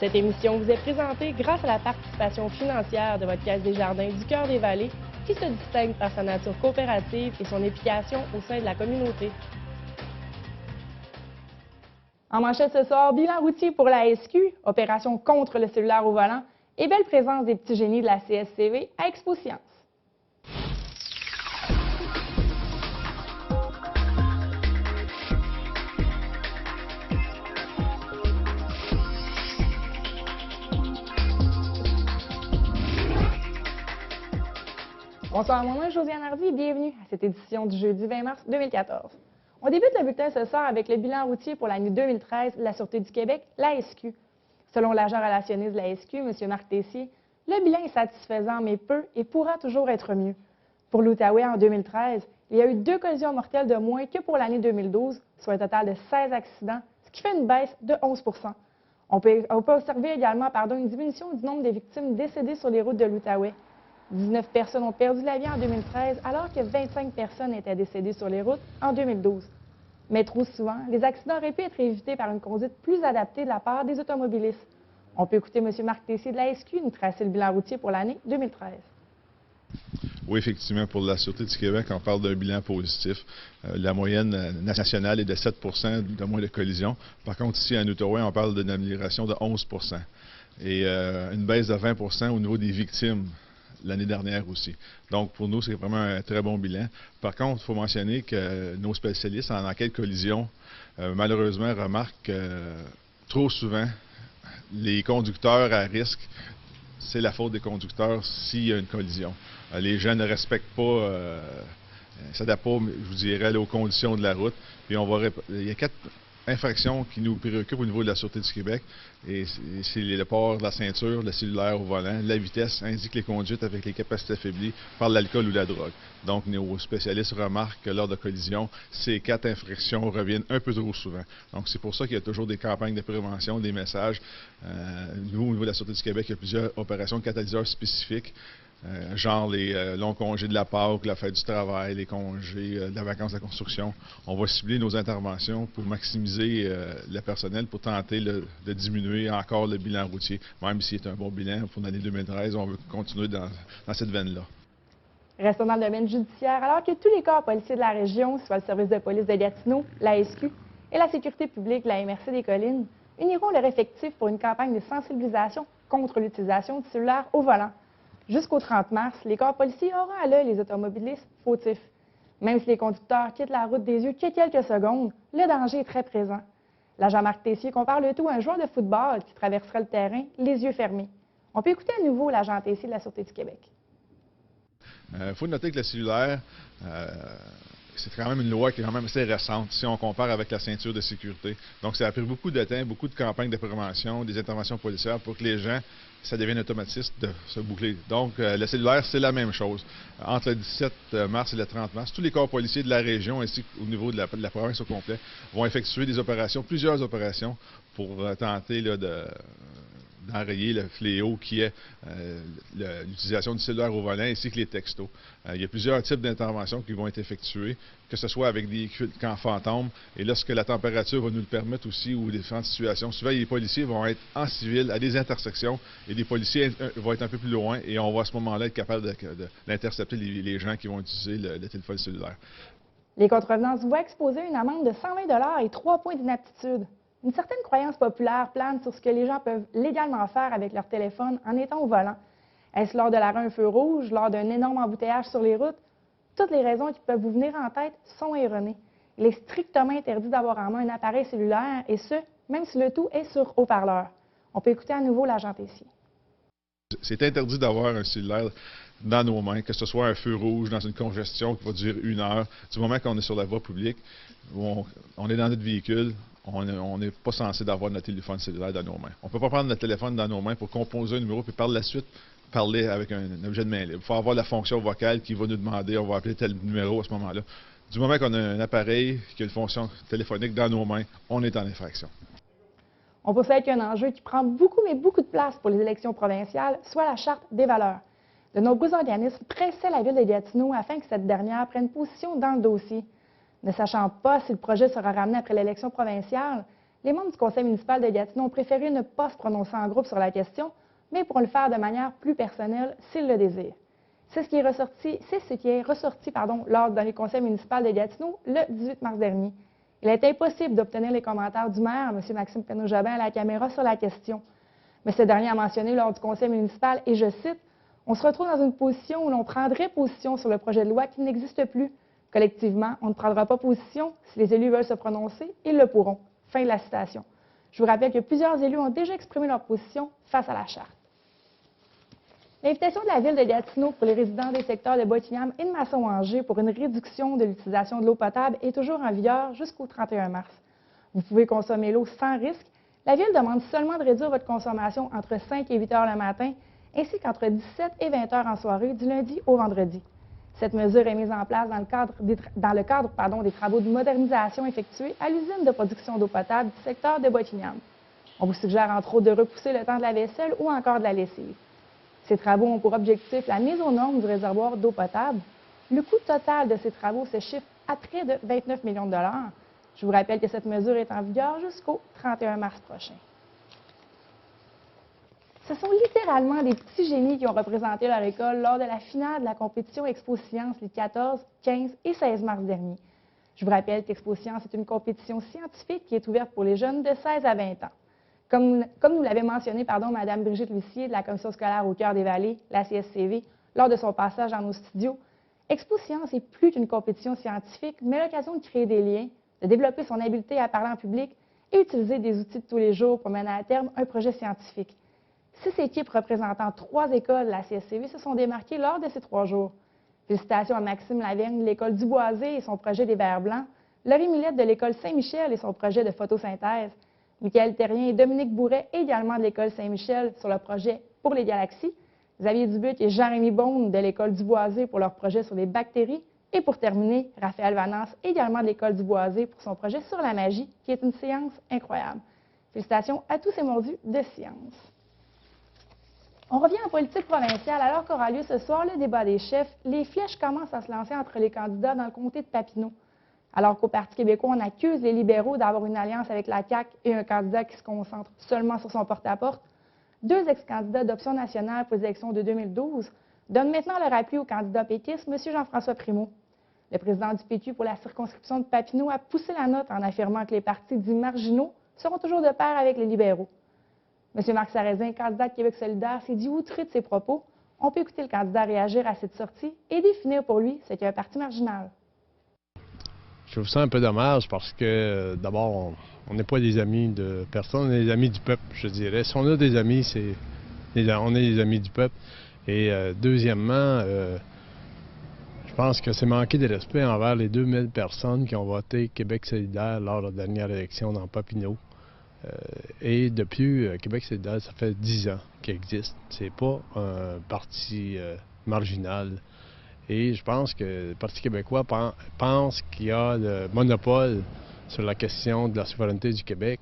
Cette émission vous est présentée grâce à la participation financière de votre Caisse des Jardins du Cœur des Vallées, qui se distingue par sa nature coopérative et son implication au sein de la communauté. En manchette ce soir, bilan routier pour la SQ, opération contre le cellulaire au volant et belle présence des petits génies de la CSCV à Expo Science. Bonsoir, mon nom est Josiane Hardy et bienvenue à cette édition du jeudi 20 mars 2014. On débute le bulletin ce soir avec le bilan routier pour l'année 2013 de la Sûreté du Québec, la SQ. Selon l'agent relationniste de la SQ, M. Marc Tessier, le bilan est satisfaisant mais peu et pourra toujours être mieux. Pour l'Outaouais en 2013, il y a eu 2 collisions mortelles de moins que pour l'année 2012, soit un total de 16 accidents, ce qui fait une baisse de 11 On peut observer également une diminution du nombre de victimes décédées sur les routes de l'Outaouais. 19 personnes ont perdu la vie en 2013, alors que 25 personnes étaient décédées sur les routes en 2012. Mais trop souvent, les accidents auraient pu être évités par une conduite plus adaptée de la part des automobilistes. On peut écouter M. Marc Tessier de la SQ nous tracer le bilan routier pour l'année 2013. Oui, effectivement, pour la Sûreté du Québec, on parle d'un bilan positif. La moyenne nationale est de 7 de moins de collisions. Par contre, ici, en Outaouais, on parle d'une amélioration de 11 et une baisse de 20 au niveau des victimes l'année dernière aussi. Donc, pour nous, c'est vraiment un très bon bilan. Par contre, il faut mentionner que nos spécialistes en enquête collision, malheureusement, remarquent trop souvent les conducteurs à risque. C'est la faute des conducteurs s'il y a une collision. Les gens ne respectent pas, s'adaptent pas, je vous dirais, aux conditions de la route. Puis il y a 4 infractions qui nous préoccupent au niveau de la Sûreté du Québec. Et c'est le port de la ceinture, le cellulaire au volant, la vitesse, ainsi que les conduites avec les capacités affaiblies par l'alcool ou la drogue. Donc, nos spécialistes remarquent que lors de collision, ces 4 infractions reviennent un peu trop souvent. Donc, c'est pour ça qu'il y a toujours des campagnes de prévention, des messages. Nous, au niveau de la Sûreté du Québec, il y a plusieurs opérations de catalyseurs spécifiques. Genre les longs congés de la Pâque, la fête du travail, les congés de la vacance de la construction. On va cibler nos interventions pour maximiser le personnel, pour tenter de diminuer encore le bilan routier. Même s'il est un bon bilan pour l'année 2013, on veut continuer dans cette veine-là. Restons dans le domaine judiciaire, alors que tous les corps policiers de la région, soit le service de police de Gatineau, la SQ et la sécurité publique, la MRC des Collines, uniront leur effectif pour une campagne de sensibilisation contre l'utilisation du cellulaire au volant. Jusqu'au 30 mars, les corps policiers auront à l'œil les automobilistes fautifs. Même si les conducteurs quittent la route des yeux que quelques secondes, le danger est très présent. L'agent Marc Tessier compare le tout à un joueur de football qui traverserait le terrain les yeux fermés. On peut écouter à nouveau l'agent Tessier de la Sûreté du Québec. Il faut noter que le cellulaire, c'est quand même une loi qui est quand même assez récente si on compare avec la ceinture de sécurité. Donc, ça a pris beaucoup de temps, beaucoup de campagnes de prévention, des interventions policières pour que les gens, ça devienne automatique de se boucler. Donc, le cellulaire, c'est la même chose. Entre le 17 mars et le 30 mars, tous les corps policiers de la région ainsi qu'au niveau de la province au complet vont effectuer des opérations, plusieurs opérations pour tenter d'enrayer le fléau qui est l'utilisation du cellulaire au volant ainsi que les textos. Il y a plusieurs types d'interventions qui vont être effectuées, que ce soit avec des camps fantômes et lorsque la température va nous le permettre aussi ou différentes situations. Souvent, les policiers vont être en civil à des intersections et les policiers vont être un peu plus loin et on va à ce moment-là être capable d'intercepter les gens qui vont utiliser le téléphone cellulaire. Les contrevenants se voient exposer une amende de 120 $ et 3 points d'inaptitude. Une certaine croyance populaire plane sur ce que les gens peuvent légalement faire avec leur téléphone en étant au volant. Est-ce lors de l'arrêt un feu rouge, lors d'un énorme embouteillage sur les routes? Toutes les raisons qui peuvent vous venir en tête sont erronées. Il est strictement interdit d'avoir en main un appareil cellulaire, et ce, même si le tout est sur haut-parleur. On peut écouter à nouveau l'agent Tessier. C'est interdit d'avoir un cellulaire dans nos mains, que ce soit un feu rouge, dans une congestion qui va durer 1 heure. Du moment qu'on est sur la voie publique, où on est dans notre véhicule, on n'est pas censé d'avoir notre téléphone cellulaire dans nos mains. On ne peut pas prendre notre téléphone dans nos mains pour composer un numéro puis par la suite parler avec un objet de main libre. Il faut avoir la fonction vocale qui va nous demander, on va appeler tel numéro à ce moment-là. Du moment qu'on a un appareil qui a une fonction téléphonique dans nos mains, on est en infraction. On poursuit avec un enjeu qui prend beaucoup de place pour les élections provinciales, soit la Charte des valeurs. De nombreux organismes pressaient la ville de Gatineau afin que cette dernière prenne position dans le dossier. Ne sachant pas si le projet sera ramené après l'élection provinciale, les membres du conseil municipal de Gatineau ont préféré ne pas se prononcer en groupe sur la question, mais pourront le faire de manière plus personnelle s'ils le désirent. C'est ce qui est ressorti lors d'un conseil municipal de Gatineau le 18 mars dernier. Il est impossible d'obtenir les commentaires du maire, M. Maxime Penneau-Jobin, à la caméra sur la question. Mais ce dernier a mentionné lors du conseil municipal, et je cite, « On se retrouve dans une position où l'on prendrait position sur le projet de loi qui n'existe plus. Collectivement, on ne prendra pas position. Si les élus veulent se prononcer, ils le pourront. » Fin de la citation. Je vous rappelle que plusieurs élus ont déjà exprimé leur position face à la charte. L'invitation de la Ville de Gatineau pour les résidents des secteurs de Bois-Quiniam et de Masson-Angers pour une réduction de l'utilisation de l'eau potable est toujours en vigueur jusqu'au 31 mars. Vous pouvez consommer l'eau sans risque. La Ville demande seulement de réduire votre consommation entre 5 et 8 heures le matin, ainsi qu'entre 17 et 20 heures en soirée, du lundi au vendredi. Cette mesure est mise en place dans le cadre des travaux de modernisation effectués à l'usine de production d'eau potable du secteur de Bois-Quiniam. On vous suggère entre autres de repousser le temps de la vaisselle ou encore de la lessive. Ces travaux ont pour objectif la mise aux normes du réservoir d'eau potable. Le coût total de ces travaux se chiffre à près de 29 millions de dollars. Je vous rappelle que cette mesure est en vigueur jusqu'au 31 mars prochain. Ce sont littéralement des petits génies qui ont représenté leur école lors de la finale de la compétition Expo Science les 14, 15 et 16 mars dernier. Je vous rappelle qu'Expo Science est une compétition scientifique qui est ouverte pour les jeunes de 16 à 20 ans. Comme nous l'avait mentionné Mme Brigitte Lucier de la Commission scolaire au cœur des vallées, la CSCV, lors de son passage dans nos studios, Expo Science est plus qu'une compétition scientifique, mais l'occasion de créer des liens, de développer son habileté à parler en public et utiliser des outils de tous les jours pour mener à terme un projet scientifique. 6 équipes représentant 3 écoles de la CSCV se sont démarquées lors de ces 3 jours. Félicitations à Maxime Lavergne de l'école Duboisé et son projet des Vers blancs, Laurie Millette de l'école Saint-Michel et son projet de photosynthèse, Michael Terrien et Dominique Bourret, également de l'école Saint-Michel, sur le projet pour les galaxies, Xavier Dubuc et Jean-Rémy Beaune de l'école Duboisé pour leur projet sur les bactéries, et pour terminer, Raphaël Vanasse, également de l'école Duboisé pour son projet sur la magie, qui est une séance incroyable. Félicitations à tous ces mordus de science. On revient en politique provinciale. Alors qu'aura lieu ce soir le débat des chefs, les flèches commencent à se lancer entre les candidats dans le comté de Papineau. Alors qu'au Parti québécois, on accuse les libéraux d'avoir une alliance avec la CAQ et un candidat qui se concentre seulement sur son porte-à-porte, 2 ex-candidats d'Option nationale pour les élections de 2012 donnent maintenant leur appui au candidat péquiste, M. Jean-François Primeau. Le président du PQ pour la circonscription de Papineau a poussé la note en affirmant que les partis dits marginaux seront toujours de pair avec les libéraux. M. Marc Sarrazin, candidat de Québec solidaire, s'est dit outré de ses propos. On peut écouter le candidat réagir à cette sortie et définir pour lui ce qu'est un parti marginal. Je trouve ça un peu dommage parce que, d'abord, on n'est pas des amis de personne, on est des amis du peuple, je dirais. Si on a des amis, on est des amis du peuple. Et deuxièmement, je pense que c'est manquer de respect envers les 2000 personnes qui ont voté Québec solidaire lors de la dernière élection dans Papineau. Et depuis, Québec solidaire, ça fait 10 ans qu'il existe. C'est pas un parti marginal. Et je pense que le Parti québécois pense qu'il y a le monopole sur la question de la souveraineté du Québec.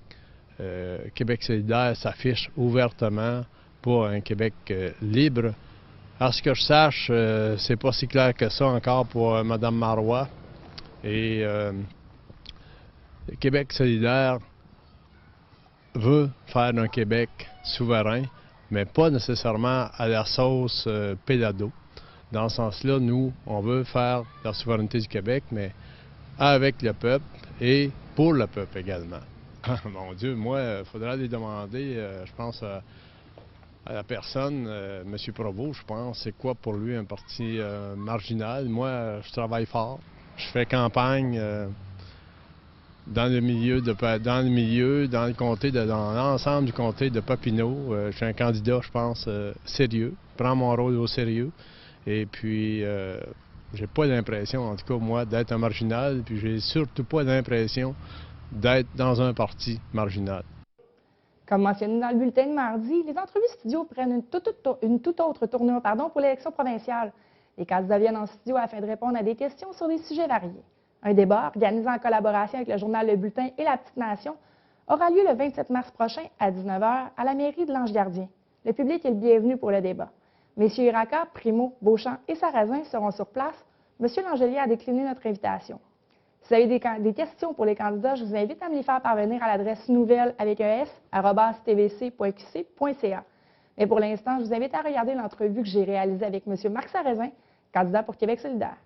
Québec solidaire s'affiche ouvertement pour un Québec libre. À ce que je sache, c'est pas si clair que ça encore pour Mme Marois. Et Québec solidaire veut faire un Québec souverain, mais pas nécessairement à la sauce pédado. Dans ce sens-là, nous, on veut faire la souveraineté du Québec, mais avec le peuple et pour le peuple également. Mon Dieu, moi, il faudra les demander, je pense, à la personne, M. Provost, je pense, c'est quoi pour lui un parti marginal. Moi, je travaille fort, je fais campagne dans l'ensemble du comté de Papineau. Je suis un candidat, je pense, sérieux, je prends mon rôle au sérieux. Et puis, j'ai pas l'impression, en tout cas moi, d'être un marginal, puis j'ai surtout pas l'impression d'être dans un parti marginal. Comme mentionné dans le bulletin de mardi, les entrevues studio prennent une toute autre tournure pour l'élection provinciale. Les candidats viennent en studio afin de répondre à des questions sur des sujets variés. Un débat, organisé en collaboration avec le journal Le Bulletin et La Petite Nation, aura lieu le 27 mars prochain à 19h à la mairie de l'Ange-Gardien. Le public est le bienvenu pour le débat. Messieurs Iraca, Primeau, Beauchamp et Sarrazin seront sur place. M. Langelier a décliné notre invitation. Si vous avez des questions pour les candidats, je vous invite à me les faire parvenir à l'adresse nouvelle avec un s @tvc.qc.ca. Mais pour l'instant, je vous invite à regarder l'entrevue que j'ai réalisée avec M. Marc Sarrazin, candidat pour Québec solidaire.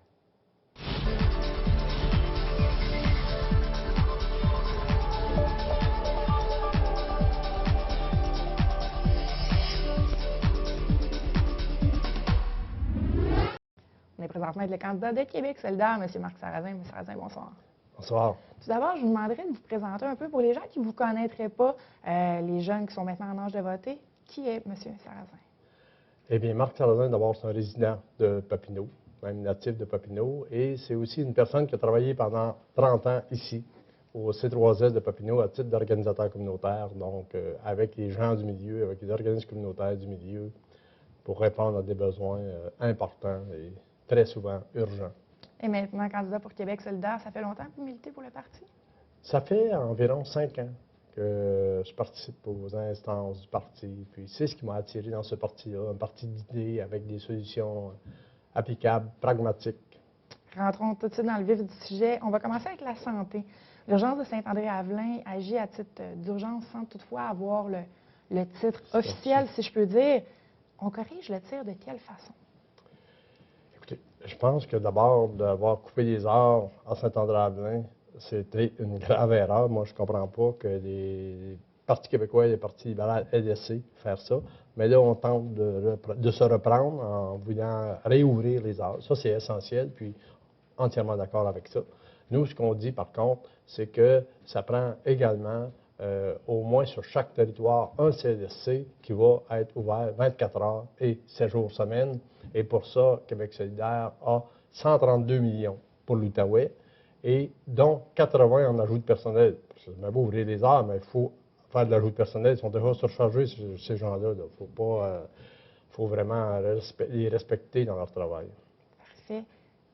On est présentement avec le candidat de Québec solidaire, M. Marc Sarrazin. M. Sarrazin, bonsoir. Bonsoir. Tout d'abord, je vous demanderais de vous présenter un peu pour les gens qui ne vous connaîtraient pas, les jeunes qui sont maintenant en âge de voter. Qui est M. Sarrazin? Eh bien, Marc Sarrazin, d'abord, c'est un résident de Papineau, même natif de Papineau, et c'est aussi une personne qui a travaillé pendant 30 ans ici, au C3S de Papineau, à titre d'organisateur communautaire, donc avec les gens du milieu, avec les organismes communautaires du milieu, pour répondre à des besoins importants et très souvent urgents. Et maintenant, candidat pour Québec solidaire, ça fait longtemps que vous militez pour le parti? Ça fait environ 5 ans que je participe aux instances du parti. Puis c'est ce qui m'a attiré dans ce parti-là, un parti d'idées avec des solutions applicables, pragmatiques. Rentrons tout de suite dans le vif du sujet. On va commencer avec la santé. L'urgence de Saint-André-Avelin agit à titre d'urgence sans toutefois avoir le titre officiel, si je peux dire. On corrige le tir de quelle façon? Écoutez, je pense que d'abord, d'avoir coupé les heures à Saint-André-Avelin, c'était une grave erreur. Moi, je ne comprends pas que les partis québécois et les partis libéraux aient laissé faire ça. Mais là, on tente de se reprendre en voulant réouvrir les heures. Ça, c'est essentiel, puis entièrement d'accord avec ça. Nous, ce qu'on dit, par contre, c'est que ça prend également, au moins sur chaque territoire, un CLSC qui va être ouvert 24 heures et 7 jours semaine. Et pour ça, Québec solidaire a 132 millions pour l'Outaouais, et dont 80 en ajout de personnel. C'est bien beau ouvrir les heures, mais il faut faire de l'ajout de personnel. Ils sont déjà surchargés, ces gens-là. Faut vraiment les respecter dans leur travail. Parfait.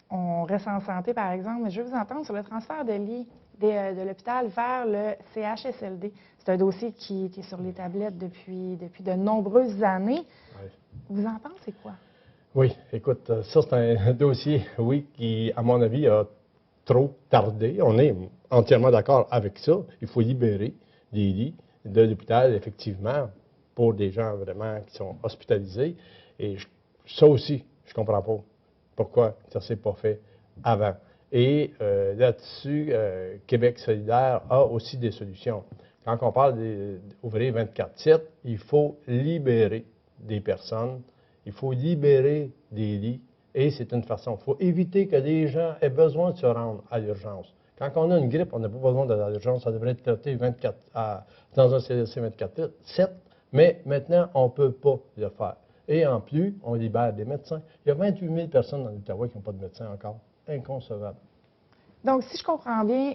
On reste en santé, par exemple, mais je veux vous entendre sur le transfert de lits de l'hôpital vers le CHSLD. C'est un dossier qui est sur les tablettes depuis de nombreuses années. Oui. Vous en pensez quoi? Oui, écoute, ça c'est un dossier, oui, qui, à mon avis, a trop tardé. On est entièrement d'accord avec ça. Il faut libérer des lits de l'hôpital, effectivement, pour des gens vraiment qui sont hospitalisés. Et ça aussi, je ne comprends pas pourquoi ça ne s'est pas fait avant. Et là-dessus, Québec solidaire a aussi des solutions. Quand on parle d'ouvrir 24/7, il faut libérer des personnes, il faut libérer des lits, et c'est une façon. Il faut éviter que les gens aient besoin de se rendre à l'urgence. Quand on a une grippe, on n'a pas besoin d'aller à l'urgence, ça devrait être traité dans un CLSC 24/7, mais maintenant, on ne peut pas le faire. Et en plus, on libère des médecins. Il y a 28 000 personnes dans l'Outaouais qui n'ont pas de médecin encore. Inconcevable. Donc, si je comprends bien,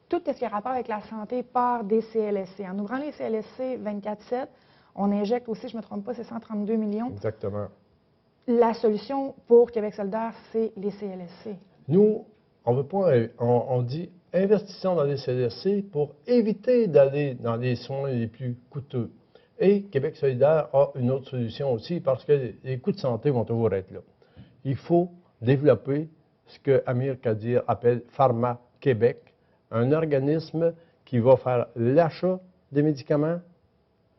tout ce qui a rapport avec la santé part des CLSC. En ouvrant les CLSC 24/7, on injecte aussi, je ne me trompe pas, c'est 132 millions. Exactement. La solution pour Québec solidaire, c'est les CLSC. Nous, on veut pas, on dit investissons dans les CLSC pour éviter d'aller dans les soins les plus coûteux. Et Québec solidaire a une autre solution aussi, parce que les coûts de santé vont toujours être là. Il faut développer ce que Amir Kadir appelle Pharma Québec, un organisme qui va faire l'achat des médicaments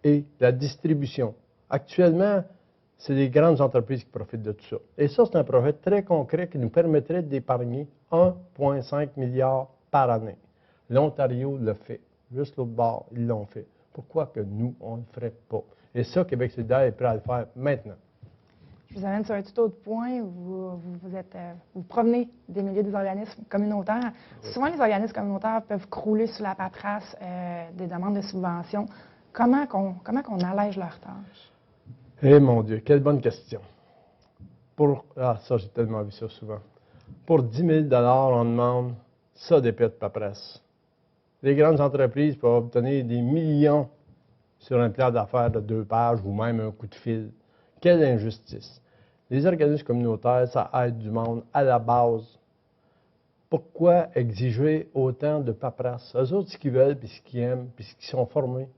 et la distribution. Actuellement, c'est les grandes entreprises qui profitent de tout ça. Et ça, c'est un projet très concret qui nous permettrait d'épargner 1,5 milliard par année. L'Ontario le fait. Juste l'autre bord, ils l'ont fait. Pourquoi que nous, on ne le ferait pas? Et ça, Québec solidaire est prêt à le faire maintenant. Je vous amène sur un tout autre point. Vous provenez des milieux des organismes communautaires. Oui. Souvent, les organismes communautaires peuvent crouler sous la paperasse des demandes de subventions. Comment qu'on allège leurs tâches? Eh mon Dieu, quelle bonne question. Ça, j'ai tellement vu ça souvent. Pour 10 000 on demande ça des papiers de paperasse. Les grandes entreprises peuvent obtenir des millions sur un plan d'affaires de 2 pages ou même un coup de fil. Quelle injustice. Les organismes communautaires, ça aide du monde à la base. Pourquoi exiger autant de paperasse? Eux autres, ce qu'ils veulent, puis ce qu'ils aiment, puis ce qu'ils sont formés,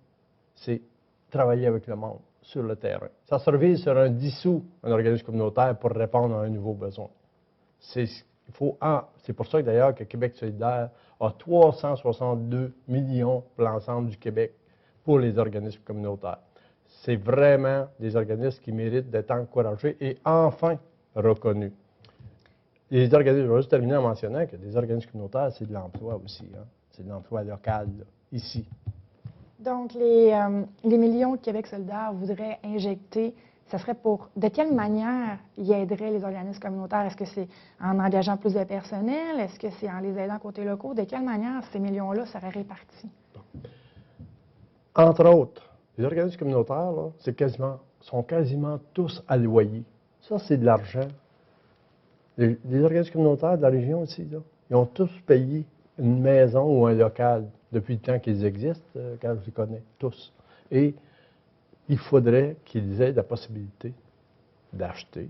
c'est travailler avec le monde sur le terrain. Ça se revise sur un 10 sous, un organisme communautaire, pour répondre à un nouveau besoin. C'est C'est pour ça que d'ailleurs que Québec solidaire a 362 millions pour l'ensemble du Québec pour les organismes communautaires. C'est vraiment des organismes qui méritent d'être encouragés et enfin reconnus. Les organismes, je vais juste terminer en mentionnant que les organismes communautaires, c'est de l'emploi aussi. Hein? C'est de l'emploi local, là, ici. Donc, les millions que Québec solidaire voudrait injecter, ce serait de quelle manière ils aideraient les organismes communautaires? Est-ce que c'est en engageant plus de personnel? Est-ce que c'est en les aidant côté locaux? De quelle manière ces millions-là seraient répartis? Entre autres, les organismes communautaires, là, sont quasiment tous à loyer. Ça, c'est de l'argent. Les organismes communautaires de la région aussi, là, ils ont tous payé une maison ou un local depuis le temps qu'ils existent, quand je les connais, tous. Et il faudrait qu'ils aient la possibilité d'acheter,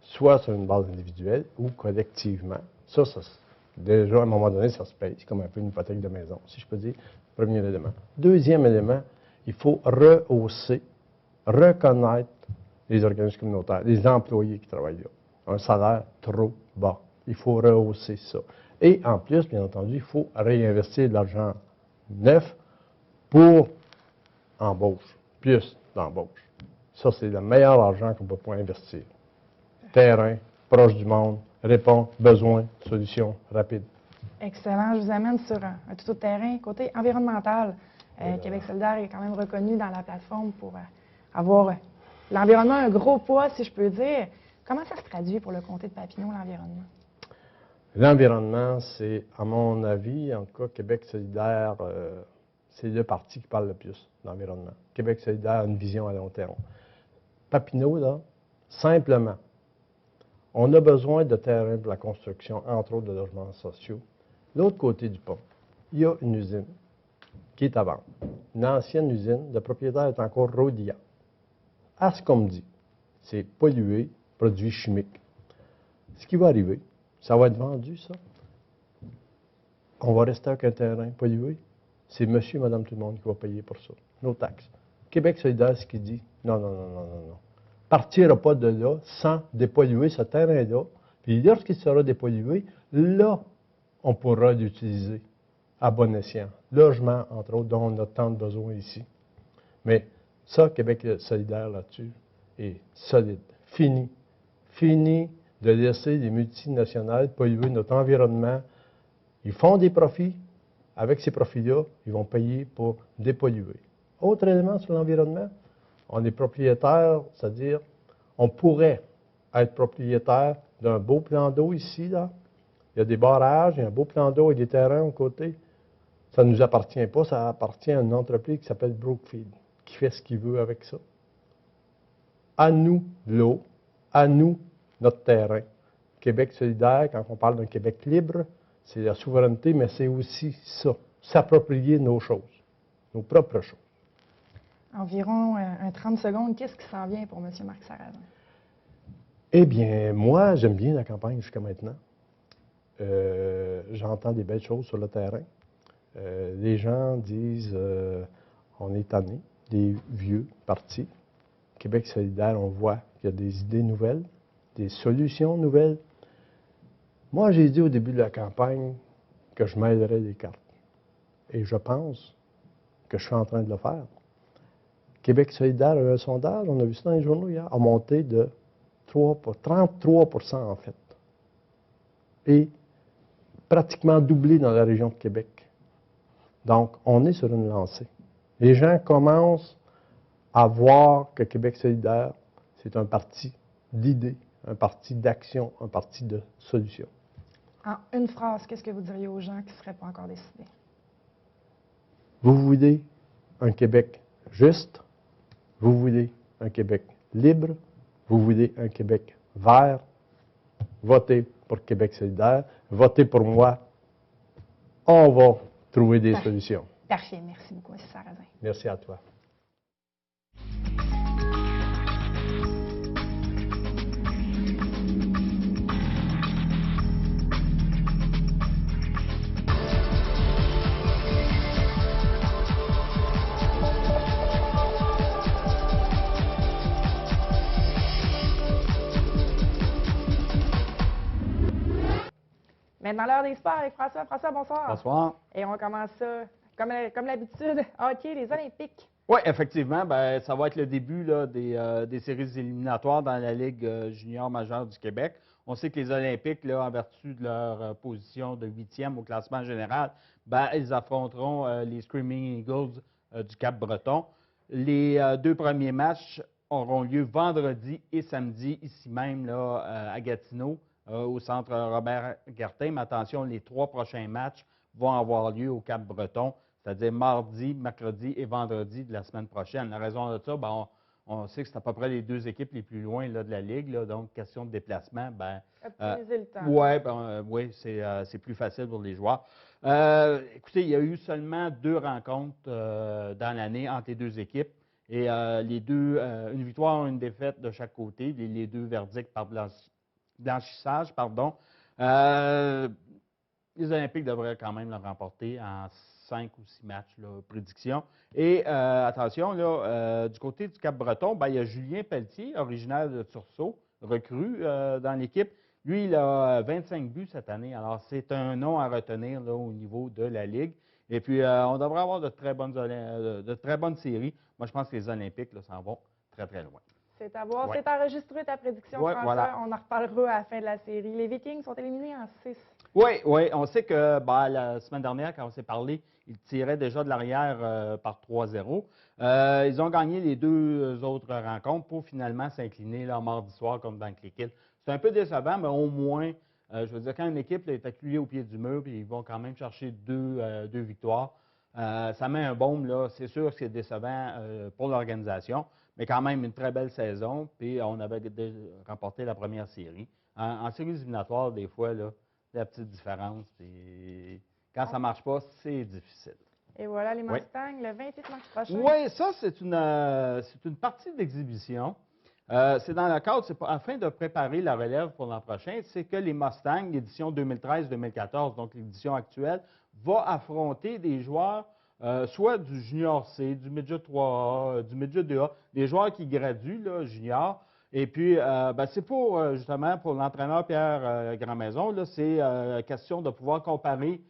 soit sur une base individuelle ou collectivement. Ça, déjà, à un moment donné, ça se paye. C'est comme un peu une hypothèque de maison, si je peux dire. Premier élément. Deuxième élément, il faut rehausser, reconnaître les organismes communautaires, les employés qui travaillent là. Un salaire trop bas. Il faut rehausser ça. Et en plus, bien entendu, il faut réinvestir de l'argent neuf pour embauche, plus d'embauche. Ça, c'est le meilleur argent qu'on peut pas investir. Terrain, proche du monde, répond, besoin, solution rapide. Excellent. Je vous amène sur un tout autre terrain, côté environnemental. Québec solidaire est quand même reconnu dans la plateforme pour avoir l'environnement un gros poids, si je peux dire. Comment ça se traduit pour le comté de Papineau, l'environnement? L'environnement, c'est, à mon avis, en tout cas, Québec solidaire, c'est le parti qui parle le plus d'environnement. Québec solidaire a une vision à long terme. Papineau, là, simplement, on a besoin de terrain pour la construction, entre autres, de logements sociaux. L'autre côté du pont, il y a une usine qui est à vendre. Une ancienne usine, le propriétaire est encore Rhodia. À ce qu'on me dit, c'est pollué, produits chimiques. Ce qui va arriver, ça va être vendu, ça. On va rester avec un terrain pollué. C'est monsieur et madame tout le monde qui va payer pour ça. Nos taxes. Québec solidaire, ce qui dit, non. Partira pas de là sans dépolluer ce terrain-là. Puis lorsqu'il sera dépollué, là, on pourra l'utiliser à bon escient. Logement, entre autres, dont on a tant de besoins ici. Mais ça, Québec solidaire là-dessus est solide. Fini. Fini de laisser les multinationales polluer notre environnement. Ils font des profits. Avec ces profits-là, ils vont payer pour dépolluer. Autre élément sur l'environnement, on est propriétaire, c'est-à-dire on pourrait être propriétaire d'un beau plan d'eau ici, là. Il y a des barrages, il y a un beau plan d'eau et des terrains aux côtés. Ça ne nous appartient pas, ça appartient à une entreprise qui s'appelle Brookfield, qui fait ce qu'il veut avec ça. À nous, l'eau, à nous, notre terrain. Québec solidaire, quand on parle d'un Québec libre, c'est la souveraineté, mais c'est aussi ça, s'approprier nos choses, nos propres choses. Environ 30 secondes, qu'est-ce qui s'en vient pour M. Marc Sarrazin? Eh bien, moi, j'aime bien la campagne jusqu'à maintenant. J'entends des belles choses sur le terrain. Les gens disent on est tanné, des vieux partis. Québec solidaire, on voit qu'il y a des idées nouvelles, des solutions nouvelles. Moi, j'ai dit au début de la campagne que je mêlerais les cartes. Et je pense que je suis en train de le faire. Québec solidaire a eu un sondage, on a vu ça dans les journaux hier, a monté de 33% en fait. Et pratiquement doublé dans la région de Québec. Donc, on est sur une lancée. Les gens commencent à voir que Québec solidaire, c'est un parti d'idées, un parti d'action, un parti de solutions. En une phrase, qu'est-ce que vous diriez aux gens qui ne seraient pas encore décidés? Vous voulez un Québec juste, vous voulez un Québec libre, vous voulez un Québec vert, votez pour Québec solidaire, votez pour moi, on va trouver des solutions. Parfait, merci beaucoup, M. Sarrazin. Merci à toi. Maintenant, l'heure des sports avec François. François, bonsoir. Bonsoir. Et on commence ça, comme l'habitude, hockey, les Olympiques. Oui, effectivement, ben, ça va être le début là, des séries éliminatoires dans la Ligue junior majeure du Québec. On sait que les Olympiques, là, en vertu de leur position de 8e au classement général, ben, ils affronteront les Screaming Eagles du Cap-Breton. Les deux premiers matchs auront lieu vendredi et samedi, ici même là, à Gatineau, au centre Robert Gartin. Mais attention, les 3 prochains matchs vont avoir lieu au Cap-Breton, c'est-à-dire mardi, mercredi et vendredi de la semaine prochaine. La raison de ça, ben, on sait que c'est à peu près les 2 équipes les plus loin là, de la Ligue, là, donc question de déplacement, ben, Optimiser le temps. oui, c'est plus facile pour les joueurs. Écoutez, il y a eu seulement 2 rencontres dans l'année entre les 2 équipes. Et une victoire, une défaite de chaque côté, les 2 verdicts par blanchissage, pardon. Les Olympiques devraient quand même le remporter en 5 ou 6 matchs, là, prédiction. Et attention, là, du côté du Cap-Breton, ben, il y a Julien Pelletier, originaire de Tursault, recrue dans l'équipe. Lui, il a 25 buts cette année. Alors, c'est un nom à retenir là, au niveau de la Ligue. Et puis, on devrait avoir de très bonnes séries. Moi, je pense que les Olympiques là, s'en vont très, très loin. C'est à voir. Ouais. C'est enregistré ta prédiction, Ouais, François. voilà. On en reparlera à la fin de la série. Les Vikings sont éliminés en 6. Oui, oui. On sait que ben, la semaine dernière, quand on s'est parlé, ils tiraient déjà de l'arrière par 3-0. Ils ont gagné les 2 autres rencontres pour finalement s'incliner là, mardi soir comme dans Cliquet. C'est un peu décevant, mais au moins, je veux dire, quand une équipe là, est acculée au pied du mur, puis ils vont quand même chercher 2 victoires, ça met un baume, là. C'est sûr que c'est décevant pour l'organisation, mais quand même une très belle saison. Puis on avait remporté la première série. En séries éliminatoires, des fois, là, la petite différence. Puis quand ça ne marche pas, c'est difficile. Et voilà, les Oui. Mustangs, le 28 mars prochain. Oui, ça, c'est une partie d'exhibition. C'est dans le cadre, afin de préparer la relève pour l'an prochain, c'est que les Mustangs, l'édition 2013-2014, donc l'édition actuelle, va affronter des joueurs, soit du Junior C, du Midget 3A, du Midget 2A, des joueurs qui graduent, là, junior. Et puis, ben, c'est pour, justement, pour l'entraîneur Pierre Grandmaison, là, c'est question de pouvoir comparer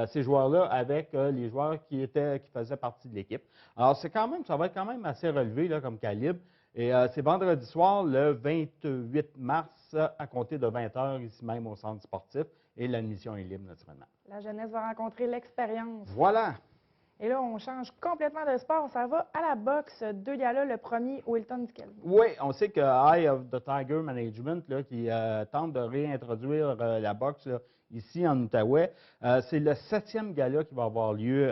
ces joueurs-là avec les joueurs qui faisaient partie de l'équipe. Alors, ça va être quand même assez relevé là, comme calibre. Et c'est vendredi soir, le 28 mars, à compter de 20 h, ici même au centre sportif. Et l'admission est libre, naturellement. La jeunesse va rencontrer l'expérience. Voilà. Et là, on change complètement de sport. Ça va à la boxe. 2 galas. Le premier, au Hilton du Kelvin. Oui, on sait que Eye of the Tiger Management, là, qui tente de réintroduire la boxe là, ici en Outaouais, c'est le 7e gala qui va avoir lieu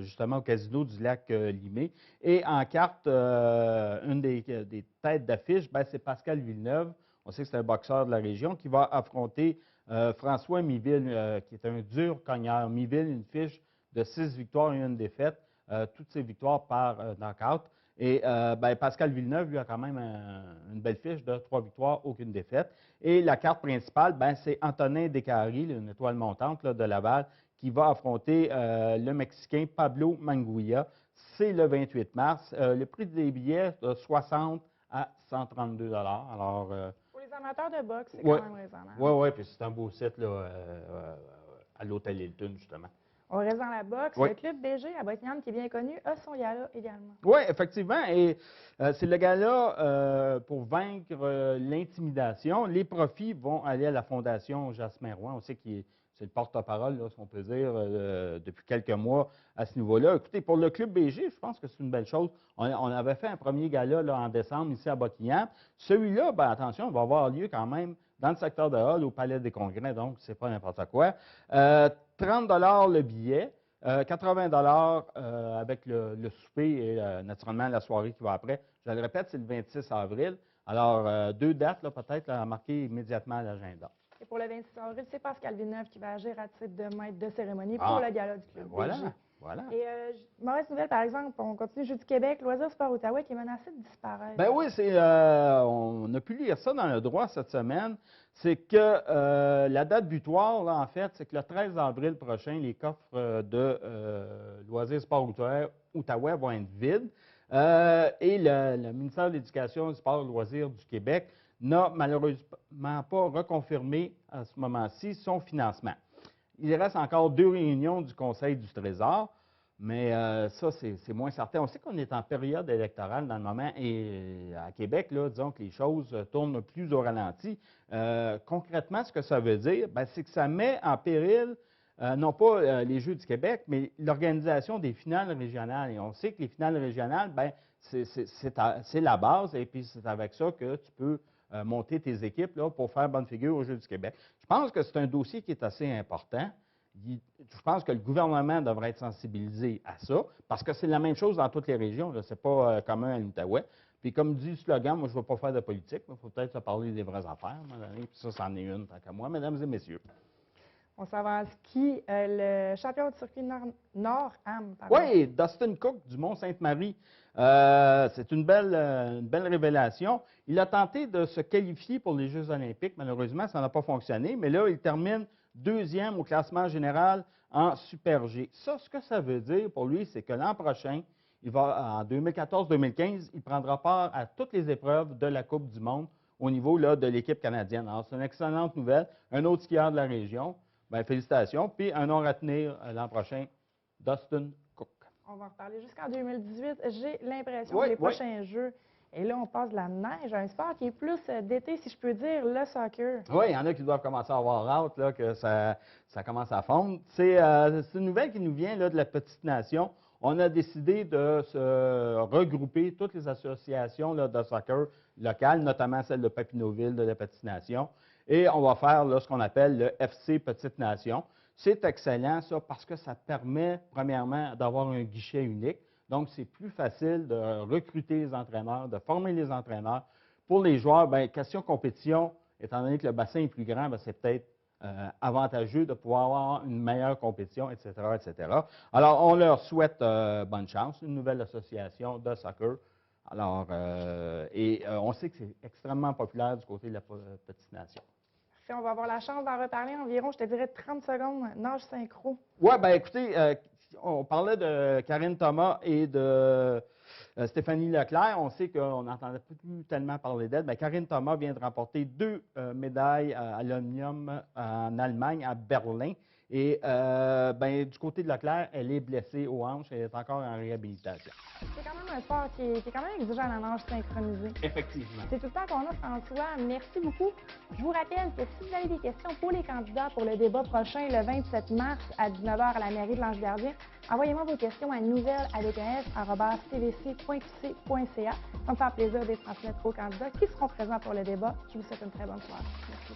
justement au Casino du Lac-Limay. Et en carte, une des têtes d'affiche, ben, c'est Pascal Villeneuve. On sait que c'est un boxeur de la région qui va affronter François Miville, qui est un dur cogneur. Miville, une fiche de 6 victoires et 1 défaite, toutes ces victoires par knockout. Et ben, Pascal Villeneuve, lui, a quand même une belle fiche de 3 victoires, aucune défaite. Et la carte principale, ben, c'est Antonin Descaries, une étoile montante là, de Laval, qui va affronter le Mexicain Pablo Manguilla. C'est le 28 mars. Le prix des billets, de 60 à 132 $. Alors, Pour les amateurs de boxe, c'est Ouais. quand même raisonnable. oui, oui, puis c'est un beau site là, à l'Hôtel Hilton, justement. On reste dans la boxe. Oui. Le club BG à Botnian, qui est bien connu, a son gala également. Oui, effectivement. Et c'est le gars-là, pour vaincre l'intimidation, les profits vont aller à la Fondation Jasmin Roy. On sait que c'est le porte-parole, là, si on peut dire, depuis quelques mois à ce niveau-là. Écoutez, pour le club BG, je pense que c'est une belle chose. On avait fait un premier gala là, en décembre ici à Buckingham. Celui-là, ben, attention, il va avoir lieu quand même dans le secteur de Hall, au Palais des Congrès, donc c'est pas n'importe quoi. 30 $ le billet, 80 $ avec le souper et naturellement la soirée qui va après. Je le répète, c'est le 26 avril. Alors, 2 dates là, peut-être à marquer immédiatement à l'agenda. Et pour le 26 avril, c'est Pascal Villeneuve qui va agir à titre de maître de cérémonie pour le gala du club Voilà, BG. voilà. Et mauvaise nouvelle, par exemple, on continue Jeux du Québec, Loisirs Sport Outaouais qui est menacé de disparaître. Ben oui, on a pu lire ça dans le droit cette semaine. C'est que la date butoir, là, en fait, c'est que le 13 avril prochain, les coffres de Loisirs Sport Outaouais vont être vides. Et le ministère de l'Éducation, du Sport et Loisirs du Québec n'a malheureusement pas reconfirmé à ce moment-ci son financement. Il reste encore 2 réunions du Conseil du Trésor, mais ça, c'est moins certain. On sait qu'on est en période électorale dans le moment et à Québec, là, disons que les choses tournent plus au ralenti. Concrètement, ce que ça veut dire, c'est que ça met en péril non pas les Jeux du Québec, mais l'organisation des finales régionales. Et on sait que les finales régionales, c'est la base, et puis c'est avec ça que tu peux monter tes équipes là, pour faire bonne figure aux Jeux du Québec. Je pense que c'est un dossier qui est assez important. Je pense que le gouvernement devrait être sensibilisé à ça, parce que c'est la même chose dans toutes les régions. Ce n'est pas commun à l'Outaouais. Puis comme dit le slogan, moi, je ne veux pas faire de politique. Il faut peut-être se parler des vraies affaires. Puis ça, c'en est une, tant qu'à moi, mesdames et messieurs. On s'en va en ski. Le champion du circuit Nord-Am. Oui, Dustin Cook du Mont-Sainte-Marie. C'est une belle révélation. Il a tenté de se qualifier pour les Jeux olympiques. Malheureusement, ça n'a pas fonctionné. Mais là, il termine 2e au classement général en Super G. Ça, ce que ça veut dire pour lui, c'est que l'an prochain, il va, en 2014-2015, il prendra part à toutes les épreuves de la Coupe du monde au niveau là, de l'équipe canadienne. Alors, c'est une excellente nouvelle. Un autre skieur de la région. Bien, félicitations. Puis un nom à retenir l'an prochain, Dustin Cook. On va en reparler jusqu'en 2018. J'ai l'impression que les prochains Jeux, et là, on passe de la neige à un sport qui est plus d'été, si je peux dire, le soccer. Oui, il y en a qui doivent commencer à avoir hâte, là, que ça commence à fondre. C'est une nouvelle qui nous vient là, de la petite nation. On a décidé de se regrouper toutes les associations là, de soccer locales, notamment celle de Papineauville, de la Petite Nation. Et on va faire là, ce qu'on appelle le FC Petite Nation. C'est excellent, ça, parce que ça permet, premièrement, d'avoir un guichet unique. Donc, c'est plus facile de recruter les entraîneurs, de former les entraîneurs. Pour les joueurs, bien, question compétition, étant donné que le bassin est plus grand, bien, c'est peut-être avantageux de pouvoir avoir une meilleure compétition, etc., etc. Alors, on leur souhaite bonne chance, une nouvelle association de soccer. Alors, on sait que c'est extrêmement populaire du côté de la Petite Nation. On va avoir la chance d'en reparler environ, je te dirais, 30 secondes, nage synchro. Oui, bien écoutez, on parlait de Karine Thomas et de Stéphanie Leclerc. On sait qu'on n'entendait plus tellement parler d'elle. Bien, Karine Thomas vient de remporter 2 médailles à l'Omnium en Allemagne, à Berlin. Et du côté de Leclerc, elle est blessée aux hanches, elle est encore en réhabilitation. C'est quand même un sport qui est quand même exigeant, la nage synchronisée. Effectivement. C'est tout le temps qu'on a, François. Merci beaucoup. Je vous rappelle que si vous avez des questions pour les candidats pour le débat prochain, le 27 mars à 19h à la mairie de l'Ange-Gardien, envoyez-moi vos questions à nouvelles@tvc.qc.ca. Ça me fait plaisir de les transmettre aux candidats qui seront présents pour le débat. Je vous souhaite une très bonne soirée. Merci.